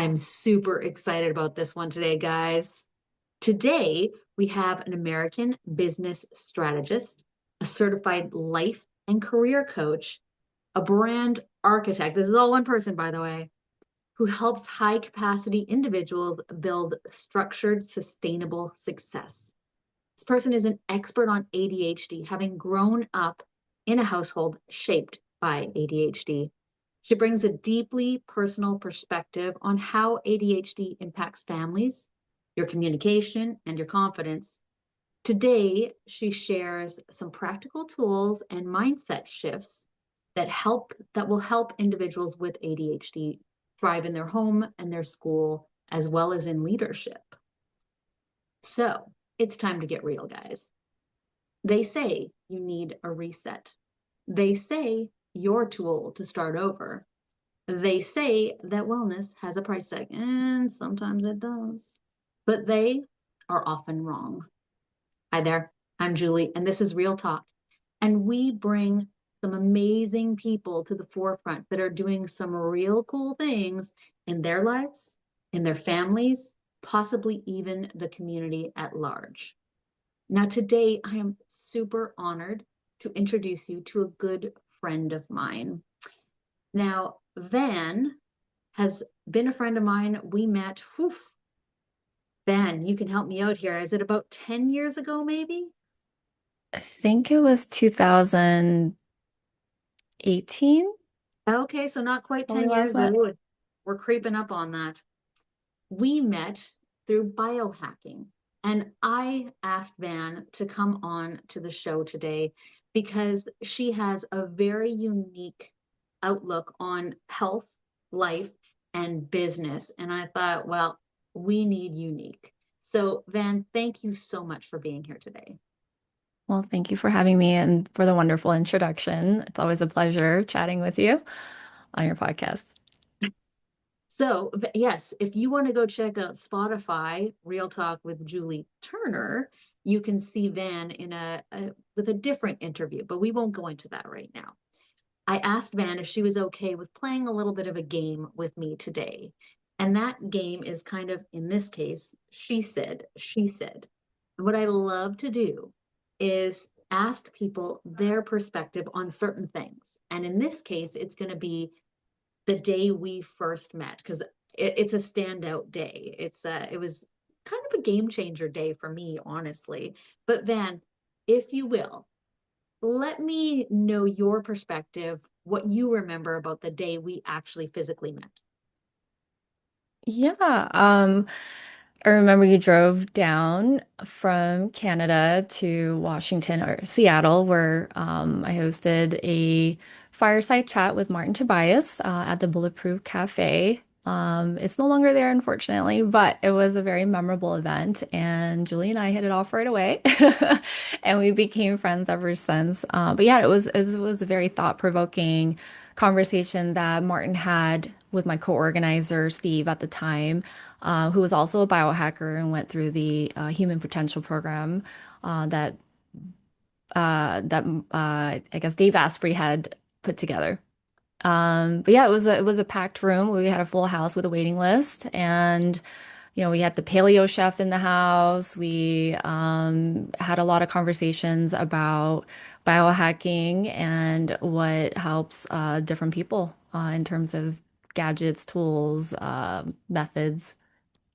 I'm super excited about this one today, guys. Today, we have an American business strategist, a certified life and career coach, a brand architect. This is all one person, by the way, who helps high capacity individuals build structured, sustainable success. This person is an expert on ADHD, having grown up in a household shaped by ADHD. She brings a deeply personal perspective on how ADHD impacts families, your communication, and your confidence. Today, she shares some practical tools and mindset shifts that will help individuals with ADHD thrive in their home and their school, as well as in leadership. So, it's time to get real, guys. They say you need a reset. They say your tool to start over. They say that wellness has a price tag, and sometimes it does, but they are often wrong. Hi there, I'm Julie, and this is Real Talk. And we bring some amazing people to the forefront that are doing some real cool things in their lives, in their families, possibly even the community at large. Now, today, I am super honored to introduce you to a good friend of mine. Now, Van has been a friend of mine. We met, Van, you can help me out here. Is it about 10 years ago, maybe? I think it was 2018 Okay, so not quite when we 10 last years. met. Ooh, we're creeping up on that. We met through biohacking, and I asked Van to come on to the show today because she has a very unique outlook on health, life, and business. And I thought, well, we need unique. So, Van, thank you so much for being here today. Well, thank you for having me and for the wonderful introduction. It's always a pleasure chatting with you on your podcast. So, yes, if you want to go check out Spotify, Real Talk with Julie Turner, you can see Van in a with a different interview, but we won't go into that right now. I asked Van if she was okay with playing a little bit of a game with me today. And that game is kind of, in this case, she said, she said. And what I love to do is ask people their perspective on certain things. And in this case, it's going to be the day we first met because it's a standout day. It was kind of a game changer day for me, honestly. But Van, if you will, let me know your perspective, what you remember about the day we actually physically met. Yeah, I remember you drove down from Canada to Washington or Seattle, where I hosted a fireside chat with Martin Tobias at the Bulletproof Cafe. It's no longer there, unfortunately, but it was a very memorable event, and Julie and I hit it off right away, and we became friends ever since. But yeah, it was a very thought-provoking conversation that Martin had with my co-organizer Steve at the time, who was also a biohacker and went through the Human Potential Program that I guess Dave Asprey had put together. But yeah, it was a packed room. We had a full house with a waiting list, and we had the paleo chef in the house. We had a lot of conversations about biohacking and what helps different people in terms of gadgets, tools, methods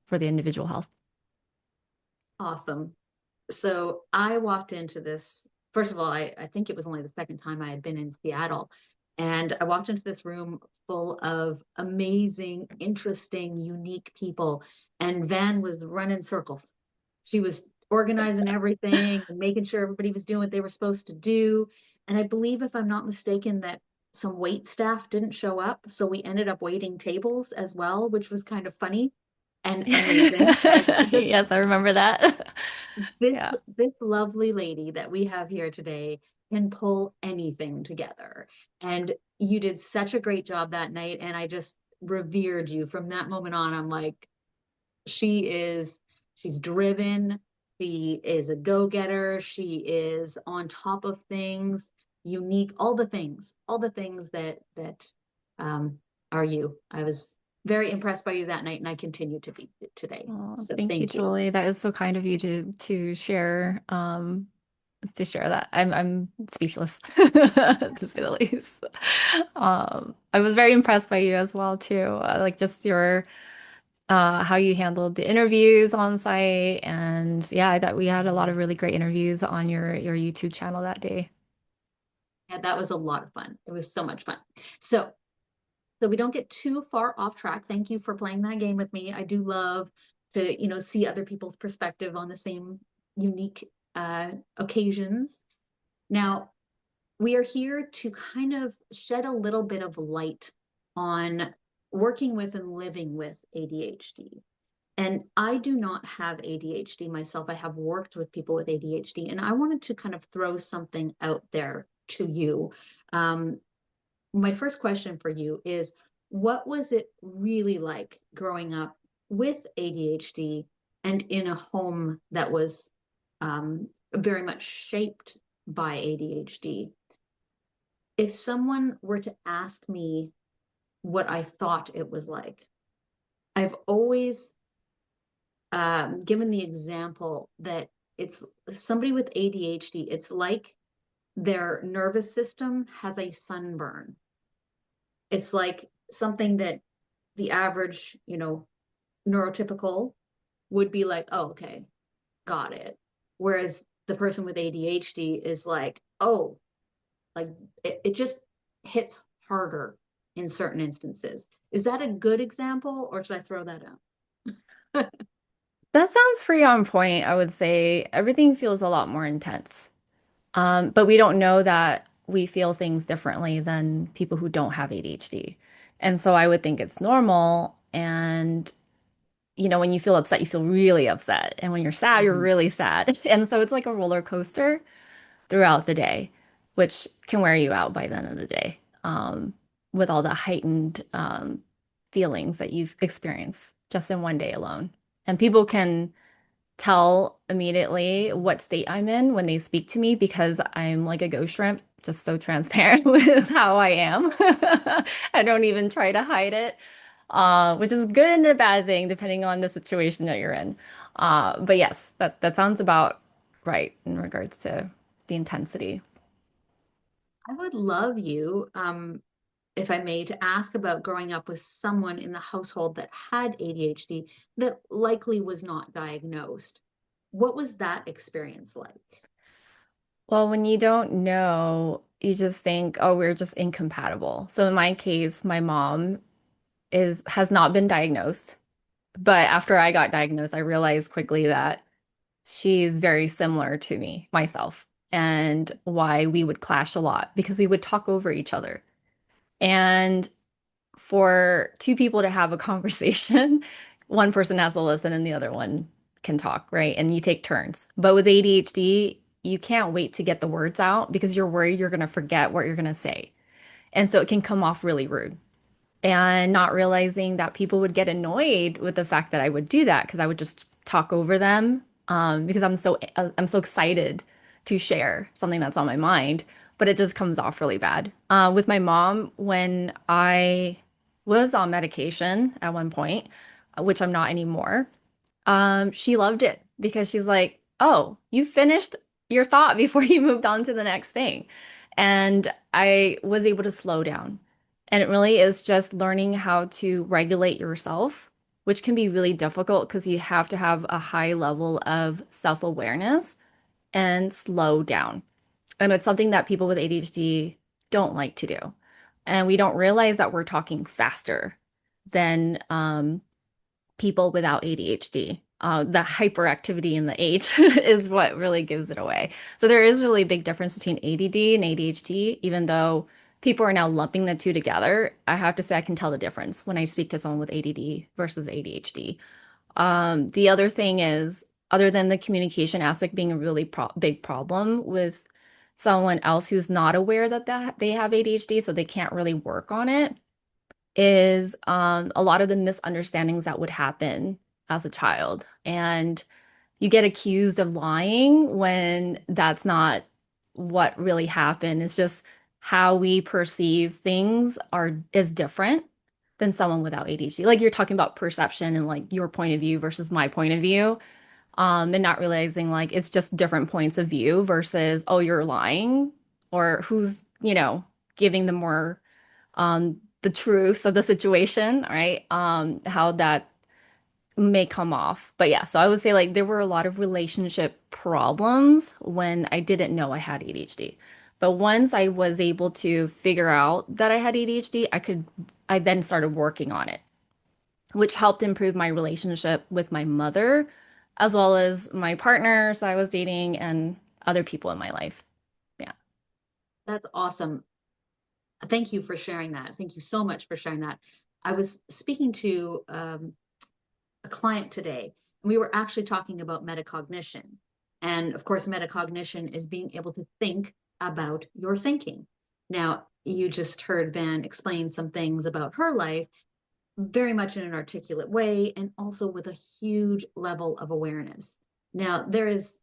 for the individual health. Awesome. So I walked into this, first of all, I think it was only the second time I had been in Seattle. And I walked into this room full of amazing, interesting, unique people. And Van was running circles. She was organizing everything and making sure everybody was doing what they were supposed to do. And I believe, if I'm not mistaken, that some wait staff didn't show up. So we ended up waiting tables as well, which was kind of funny and amazing. And this Yes, I remember that. this Yeah. this lovely lady that we have here today can pull anything together. And you did such a great job that night. And I just revered you from that moment on. I'm like, she is, she's driven. She is a go-getter. She is on top of things, unique, all the things that um, are you. I was very impressed by you that night, and I continue to be today. Oh, So thank you, thank you. Julie. That is so kind of you to share that. I'm speechless to say the least. I was very impressed by you as well too. Like just your how you handled the interviews on site, and yeah, I thought we had a lot of really great interviews on your YouTube channel that day. Yeah, that was a lot of fun. It was so much fun. So, so we don't get too far off track. Thank you for playing that game with me. I do love to, see other people's perspective on the same unique occasions. Now, we are here to kind of shed a little bit of light on working with and living with ADHD. And I do not have ADHD myself. I have worked with people with ADHD, and I wanted to kind of throw something out there to you. Um, my first question for you is, what was it really like growing up with ADHD and in a home that was very much shaped by ADHD? If someone were to ask me what I thought it was like, I've always given the example that it's somebody with ADHD, it's like their nervous system has a sunburn. It's like something that the average, neurotypical would be like, oh, okay, got it. Whereas the person with ADHD is like, oh, like it just hits harder in certain instances. Is that a good example, or should I throw that out? That sounds pretty on point. I would say everything feels a lot more intense. But we don't know that we feel things differently than people who don't have ADHD. And so I would think it's normal. And, when you feel upset, you feel really upset. And when you're sad, you're Mhm. really sad. And so it's like a roller coaster throughout the day, which can wear you out by the end of the day, with all the heightened feelings that you've experienced just in one day alone. And people can tell immediately what state I'm in when they speak to me because I'm like a ghost shrimp, just so transparent with how I am. I don't even try to hide it, which is good and a bad thing depending on the situation that you're in. But yes, that sounds about right in regards to the intensity. I would love you, if I may, to ask about growing up with someone in the household that had ADHD that likely was not diagnosed. What was that experience like? Well, when you don't know, you just think, oh, we're just incompatible. So in my case, my mom is has not been diagnosed. But after I got diagnosed, I realized quickly that she's very similar to me, myself, and why we would clash a lot because we would talk over each other. And for two people to have a conversation, one person has to listen and the other one can talk, right? And you take turns. But with ADHD, you can't wait to get the words out because you're worried you're going to forget what you're going to say. And so it can come off really rude and not realizing that people would get annoyed with the fact that I would do that because I would just talk over them because I'm so excited to share something that's on my mind, but it just comes off really bad. With my mom, when I was on medication at one point, which I'm not anymore, she loved it because she's like, "Oh, you finished your thought before you moved on to the next thing." And I was able to slow down. And it really is just learning how to regulate yourself, which can be really difficult because you have to have a high level of self-awareness and slow down. And it's something that people with ADHD don't like to do. And we don't realize that we're talking faster than people without ADHD. The hyperactivity in the H is what really gives it away. So there is really a big difference between ADD and ADHD, even though people are now lumping the two together. I have to say I can tell the difference when I speak to someone with ADD versus ADHD. The other thing is, other than the communication aspect being a really big problem with someone else who's not aware that they have ADHD, so they can't really work on it, is a lot of the misunderstandings that would happen as a child. And you get accused of lying when that's not what really happened. It's just how we perceive things is different. than someone without ADHD. Like you're talking about perception and like your point of view versus my point of view, and not realizing like it's just different points of view versus, oh, you're lying, or who's, giving the more the truth of the situation, right? How that may come off. But yeah, so I would say like there were a lot of relationship problems when I didn't know I had ADHD. But once I was able to figure out that I had ADHD, I then started working on it, which helped improve my relationship with my mother, as well as my partners I was dating and other people in my life. Yeah. That's awesome. Thank you for sharing that. Thank you so much for sharing that. I was speaking to a client today, and we were actually talking about metacognition. And of course, metacognition is being able to think about your thinking. Now, you just heard Van explain some things about her life very much in an articulate way and also with a huge level of awareness. Now, there is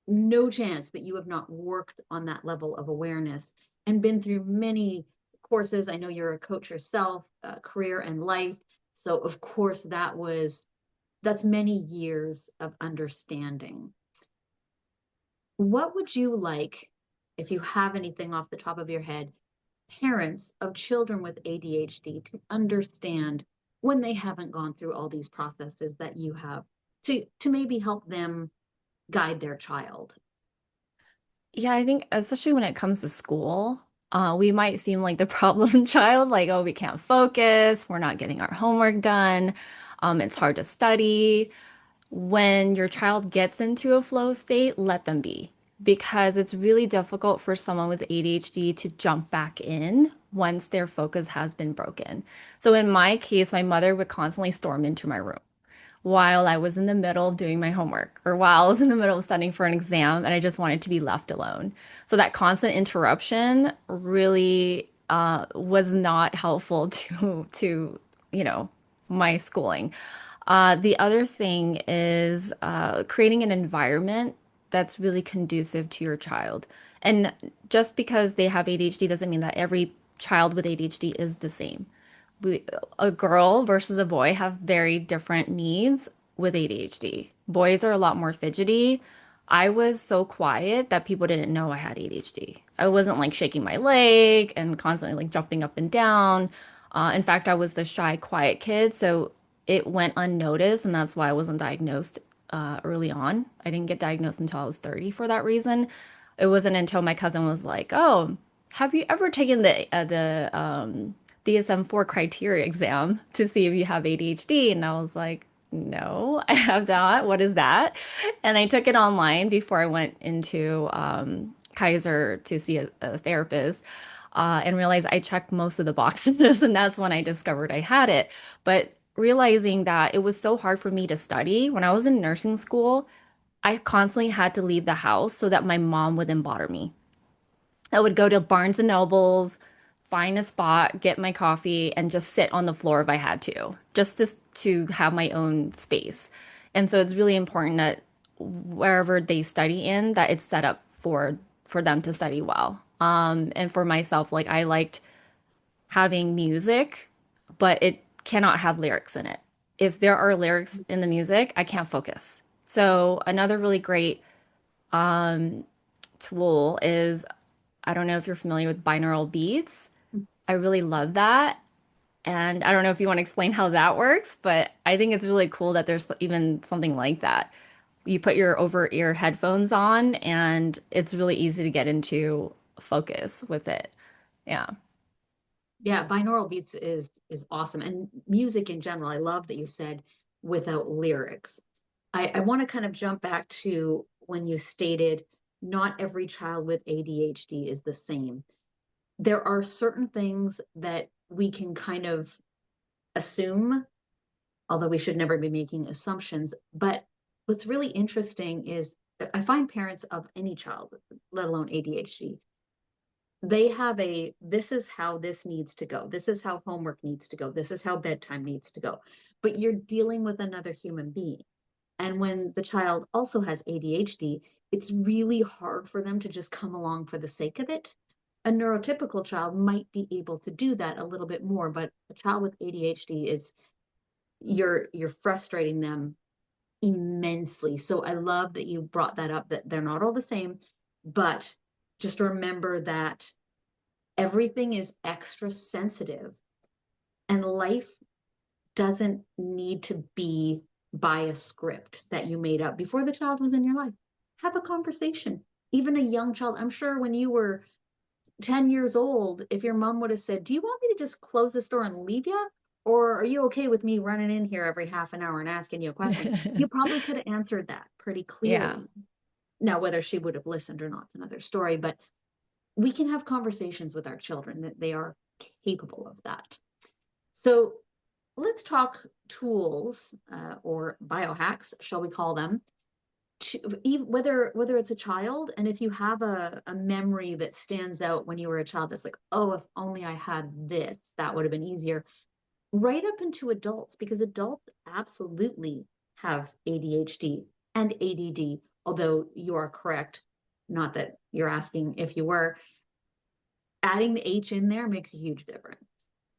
no chance that you have not worked on that level of awareness and been through many courses. I know you're a coach yourself, career and life. So of course that's many years of understanding. What would you like, if you have anything off the top of your head, parents of children with ADHD to understand when they haven't gone through all these processes that you have to maybe help them guide their child? Yeah, I think especially when it comes to school, we might seem like the problem child, like, oh, we can't focus, we're not getting our homework done, it's hard to study. When your child gets into a flow state, let them be, because it's really difficult for someone with ADHD to jump back in once their focus has been broken. So in my case, my mother would constantly storm into my room while I was in the middle of doing my homework or while I was in the middle of studying for an exam and I just wanted to be left alone. So that constant interruption really was not helpful to you know my schooling. The other thing is creating an environment that's really conducive to your child. And just because they have ADHD doesn't mean that every child with ADHD is the same. we, a girl versus a boy have very different needs with ADHD. Boys are a lot more fidgety. I was so quiet that people didn't know I had ADHD. I wasn't like shaking my leg and constantly like jumping up and down. In fact, I was the shy, quiet kid, so it went unnoticed, and that's why I wasn't diagnosed early on. I didn't get diagnosed until I was 30 for that reason. It wasn't until my cousin was like, "Oh, have you ever taken the DSM-4 criteria exam to see if you have ADHD?" And I was like, "No, I have not. What is that?" And I took it online before I went into Kaiser to see a therapist, and realized I checked most of the boxes, and that's when I discovered I had it. But realizing that it was so hard for me to study when I was in nursing school, I constantly had to leave the house so that my mom wouldn't bother me. I would go to Barnes and Nobles, find a spot, get my coffee, and just sit on the floor if I had to, just to have my own space. And so it's really important that wherever they study in, that it's set up for them to study well. And for myself, like I liked having music, but it cannot have lyrics in it. If there are lyrics in the music, I can't focus. So another really great tool is, I don't know if you're familiar with binaural beats. I really love that. And I don't know if you want to explain how that works, but I think it's really cool that there's even something like that. You put your over-ear headphones on, and it's really easy to get into focus with it. Yeah. Yeah, binaural beats is awesome. And music in general. I love that you said without lyrics. I want to kind of jump back to when you stated not every child with ADHD is the same. There are certain things that we can kind of assume, although we should never be making assumptions. But what's really interesting is I find parents of any child, let alone ADHD, they have this is how this needs to go. This is how homework needs to go. This is how bedtime needs to go. But you're dealing with another human being. And when the child also has ADHD, it's really hard for them to just come along for the sake of it. A neurotypical child might be able to do that a little bit more, but a child with ADHD is you're frustrating them immensely. So I love that you brought that up, that they're not all the same, but just remember that everything is extra sensitive and life doesn't need to be by a script that you made up before the child was in your life. Have a conversation. Even a young child, I'm sure when you were 10 years old, if your mom would have said, "Do you want me to just close this door and leave you? Or are you okay with me running in here every half an hour and asking you a question?" You probably could have answered that pretty Yeah, clearly. Now, whether she would have listened or not is another story, but we can have conversations with our children that they are capable of that. So let's talk tools or biohacks, shall we call them, to, whether it's a child, and if you have a memory that stands out when you were a child that's like, oh, if only I had this, that would have been easier, right up into adults, because adults absolutely have ADHD and ADD, although you are correct, not that you're asking if you were, adding the H in there makes a huge difference.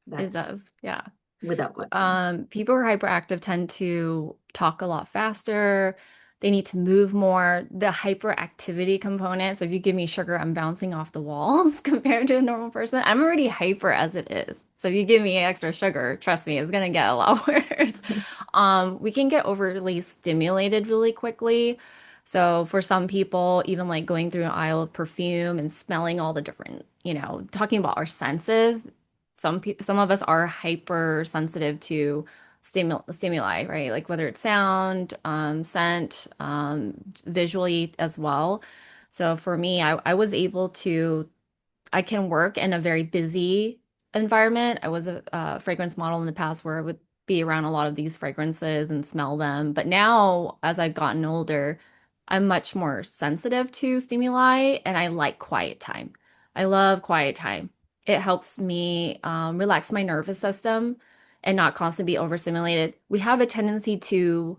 it That's does. Yeah. without question. People who are hyperactive tend to talk a lot faster. They need to move more. The hyperactivity component. So if you give me sugar, I'm bouncing off the walls compared to a normal person. I'm already hyper as it is. So if you give me extra sugar, trust me, it's gonna get a lot worse. We can get overly stimulated really quickly. So for some people, even like going through an aisle of perfume and smelling all the different, talking about our senses, some of us are hypersensitive to stimuli, right? Like whether it's sound, scent, visually as well. So for me, I was able to I can work in a very busy environment. I was a fragrance model in the past where I would be around a lot of these fragrances and smell them. But now, as I've gotten older, I'm much more sensitive to stimuli and I like quiet time. I love quiet time. It helps me relax my nervous system and not constantly be overstimulated. We have a tendency to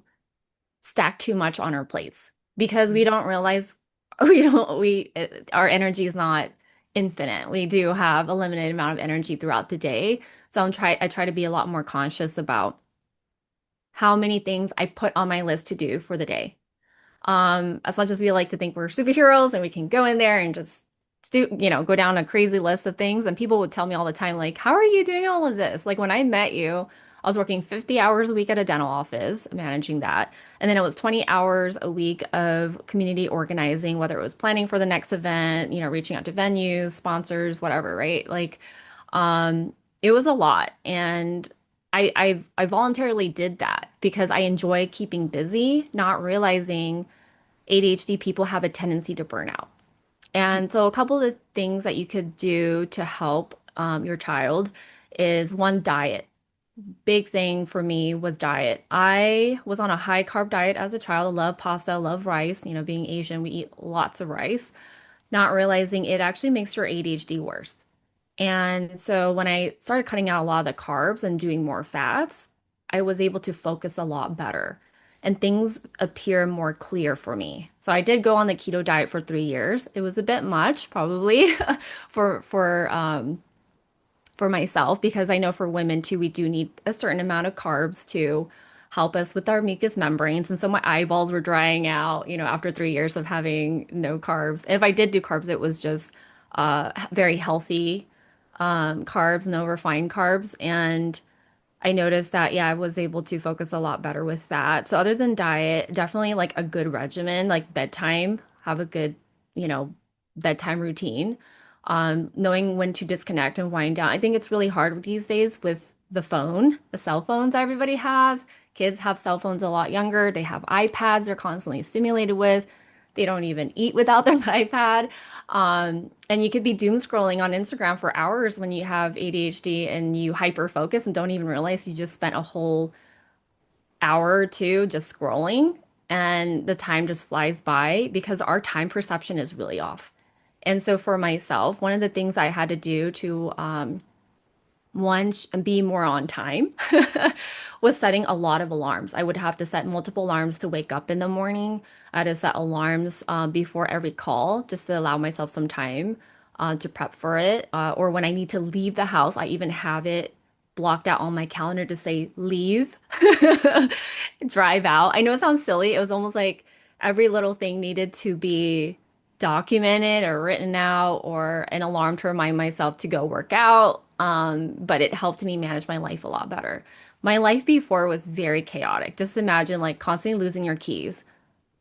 stack too much on our plates because we don't realize we don't we our energy is not infinite. We do have a limited amount of energy throughout the day. So I try to be a lot more conscious about how many things I put on my list to do for the day. As much as we like to think we're superheroes and we can go in there and just go down a crazy list of things. And people would tell me all the time, like, how are you doing all of this? Like when I met you, I was working 50 hours a week at a dental office, managing that. And then it was 20 hours a week of community organizing, whether it was planning for the next event, reaching out to venues, sponsors, whatever, right? Like, um, it was a lot. And I voluntarily did that because I enjoy keeping busy, not realizing ADHD people have a tendency to burn out. And so, a couple of the things that you could do to help your child is one, diet. Big thing for me was diet. I was on a high carb diet as a child. I love pasta, love rice. Being Asian, we eat lots of rice, not realizing it actually makes your ADHD worse. And so when I started cutting out a lot of the carbs and doing more fats, I was able to focus a lot better and things appear more clear for me. So I did go on the keto diet for 3 years. It was a bit much, probably, for myself because I know for women too, we do need a certain amount of carbs to help us with our mucous membranes. And so my eyeballs were drying out, after 3 years of having no carbs. If I did do carbs, it was just very healthy carbs, no refined carbs. And I noticed that, yeah, I was able to focus a lot better with that. So other than diet, definitely like a good regimen, like bedtime, have a good, you know, bedtime routine. Knowing when to disconnect and wind down. I think it's really hard these days with the phone, the cell phones everybody has. Kids have cell phones a lot younger. They have iPads they're constantly stimulated with. They don't even eat without their iPad. And you could be doom scrolling on Instagram for hours when you have ADHD and you hyper focus and don't even realize you just spent a whole hour or two just scrolling and the time just flies by because our time perception is really off. And so for myself, one of the things I had to do to one, be more on time was setting a lot of alarms. I would have to set multiple alarms to wake up in the morning. I had to set alarms before every call just to allow myself some time. to prep for it. Or when I need to leave the house, I even have it blocked out on my calendar to say leave, drive out. I know it sounds silly. It was almost like every little thing needed to be documented or written out or an alarm to remind myself to go work out. But it helped me manage my life a lot better. My life before was very chaotic. Just imagine like constantly losing your keys,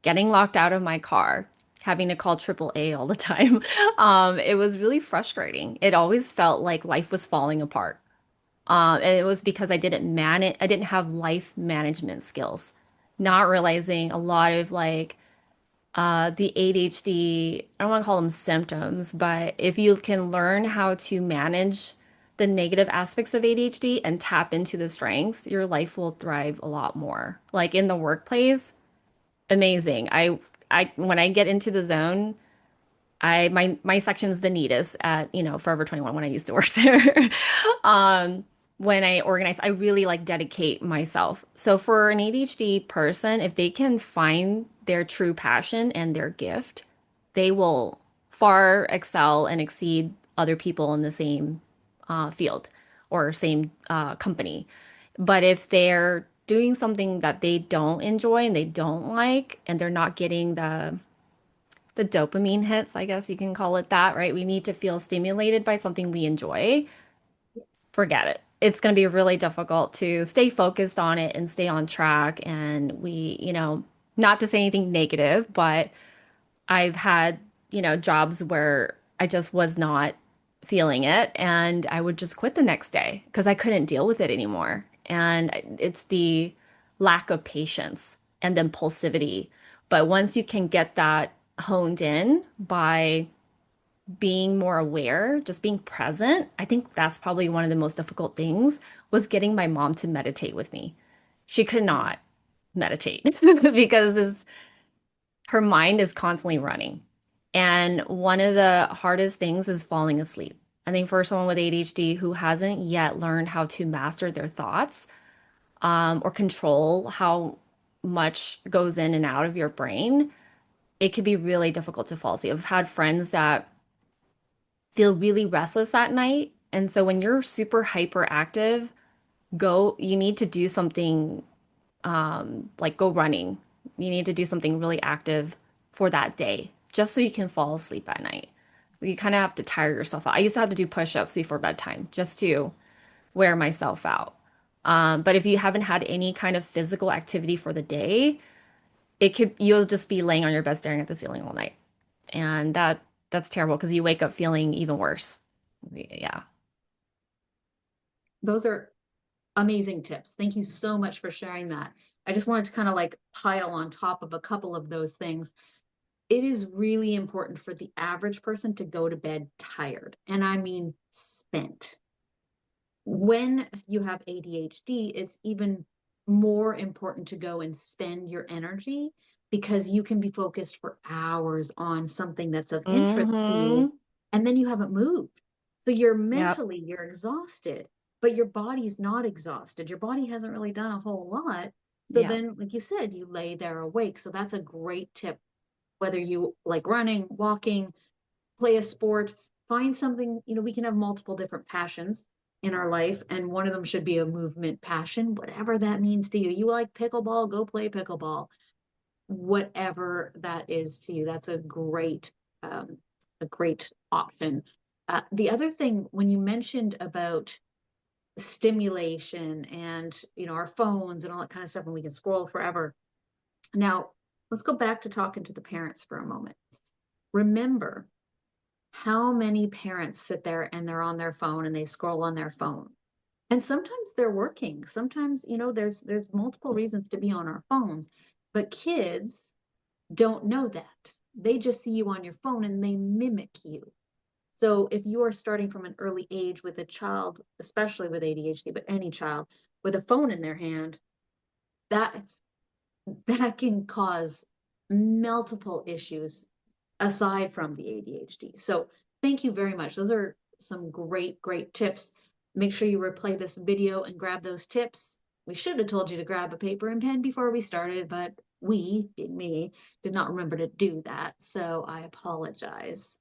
getting locked out of my car, having to call AAA all the time. It was really frustrating. It always felt like life was falling apart. And it was because I didn't have life management skills, not realizing a lot of like the ADHD, I don't want to call them symptoms, but if you can learn how to manage the negative aspects of ADHD and tap into the strengths, your life will thrive a lot more. Like in the workplace, amazing. I when I get into the zone, my section's the neatest at, Forever 21 when I used to work there. Um, when I organize, I really like dedicate myself. So for an ADHD person, if they can find their true passion and their gift, they will far excel and exceed other people in the same field or same company. But if they're doing something that they don't enjoy and they don't like, and they're not getting the dopamine hits, I guess you can call it that, right? We need to feel stimulated by something we enjoy. Forget it. It's going to be really difficult to stay focused on it and stay on track. And not to say anything negative, but I've had, jobs where I just was not feeling it and I would just quit the next day because I couldn't deal with it anymore. And it's the lack of patience and the impulsivity. But once you can get that honed in by being more aware, just being present, I think that's probably one of the most difficult things was getting my mom to meditate with me. She could not meditate because her mind is constantly running. And one of the hardest things is falling asleep. I think for someone with ADHD who hasn't yet learned how to master their thoughts, or control how much goes in and out of your brain, it could be really difficult to fall asleep. I've had friends that feel really restless at night. And so when you're super hyperactive, you need to do something, like go running. You need to do something really active for that day, just so you can fall asleep at night. You kind of have to tire yourself out. I used to have to do push-ups before bedtime just to wear myself out. But if you haven't had any kind of physical activity for the day, you'll just be laying on your bed staring at the ceiling all night. And that's terrible because you wake up feeling even worse. Yeah. Those are amazing tips. Thank you so much for sharing that. I just wanted to kind of like pile on top of a couple of those things. It is really important for the average person to go to bed tired, and I mean spent. When you have ADHD, it's even more important to go and spend your energy because you can be focused for hours on something that's of interest to you, Mm-hmm. and then you haven't moved. So Yep. you're exhausted, but your body's not exhausted. Your body hasn't really done a whole lot. So Yep. then, like you said, you lay there awake. So that's a great tip, whether you like running, walking, play a sport, find something, we can have multiple different passions in our life, and one of them should be a movement passion, whatever that means to you. You like pickleball, go play pickleball. Whatever that is to you, that's um, a great option. The other thing, when you mentioned about stimulation and our phones and all that kind of stuff, and we can scroll forever. Now, let's go back to talking to the parents for a moment. Remember how many parents sit there and they're on their phone and they scroll on their phone. And sometimes they're working. Sometimes, there's multiple reasons to be on our phones, but kids don't know that. They just see you on your phone and they mimic you. So if you are starting from an early age with a child, especially with ADHD, but any child with a phone in their hand, that that can cause multiple issues aside from the ADHD. So thank you very much. Those are some great, great tips. Make sure you replay this video and grab those tips. We should have told you to grab a paper and pen before we started, but we, being me, did not remember to do that. So I apologize.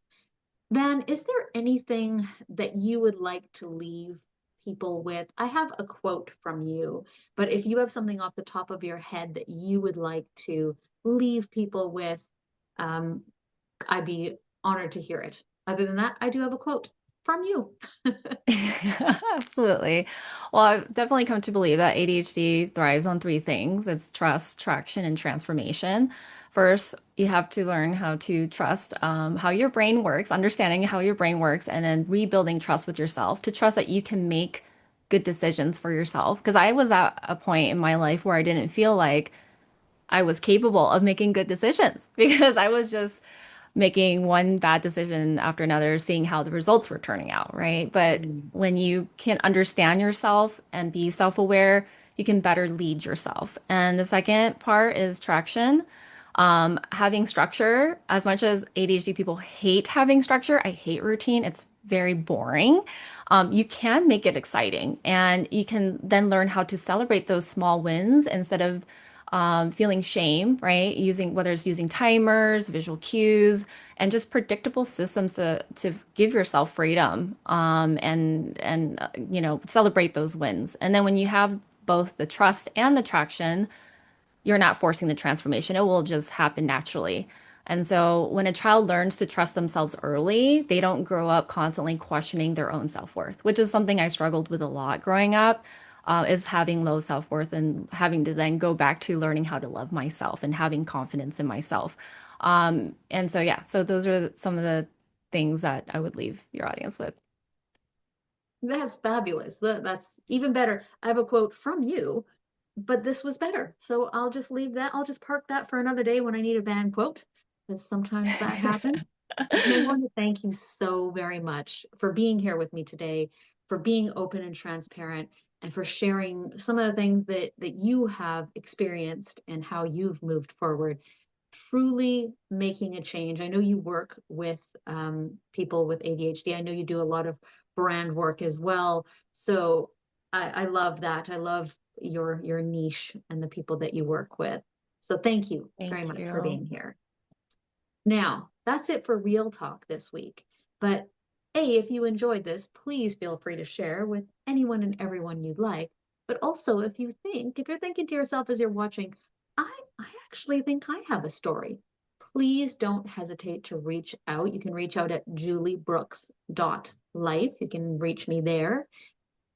Van, is there anything that you would like to leave people with? I have a quote from you, but if you have something off the top of your head that you would like to leave people with, um, I'd be honored to hear it. Other than that, I do have a quote from you. Absolutely. Well, I've definitely come to believe that ADHD thrives on three things. It's trust, traction, and transformation. First, you have to learn how to trust how your brain works, understanding how your brain works, and then rebuilding trust with yourself to trust that you can make good decisions for yourself. Because I was at a point in my life where I didn't feel like I was capable of making good decisions because I was just making one bad decision after another, seeing how the results were turning out, right? But Mm, when you can understand yourself and be self-aware, you can better lead yourself. And the second part is traction. Having structure, as much as ADHD people hate having structure, I hate routine. It's very boring. You can make it exciting, and you can then learn how to celebrate those small wins instead of feeling shame, right? Using whether it's using timers, visual cues, and just predictable systems to give yourself freedom and celebrate those wins. And then when you have both the trust and the traction, you're not forcing the transformation. It will just happen naturally. And so when a child learns to trust themselves early, they don't grow up constantly questioning their own self-worth, which is something I struggled with a lot growing up, is having low self-worth and having to then go back to learning how to love myself and having confidence in myself. And so, yeah, so those are some of the things that I would leave your audience with. that's fabulous. That's even better. I have a quote from you, but this was better. So I'll just leave that. I'll just park that for another day when I need a band quote, because sometimes that happens. And I want to thank you so very much for being here with me today, for being open and transparent, and for sharing some of the things that you have experienced and how you've moved forward, truly making a change. I know you work with people with ADHD. I know you do a lot of brand work as well. So I love that. I love your niche and the people that you work with. So thank you very Thank much for you. being here. Now, that's it for Real Talk this week. But hey, if you enjoyed this, please feel free to share with anyone and everyone you'd like. But also, if you're thinking to yourself as you're watching, I actually think I have a story. Please don't hesitate to reach out. You can reach out at JulieBrooks.Life. You can reach me there.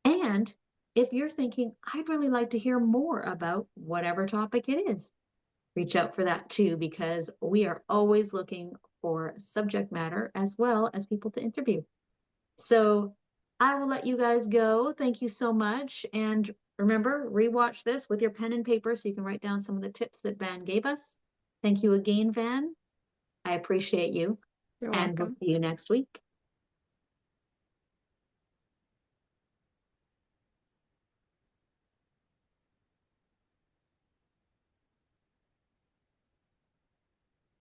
And if you're thinking, I'd really like to hear more about whatever topic it is, reach out for that too, because we are always looking for subject matter as well as people to interview. So I will let you guys go. Thank you so much. And remember, rewatch this with your pen and paper so you can write down some of the tips that Van gave us. Thank you again, Van. I appreciate you. You're And we'll welcome. see you next week.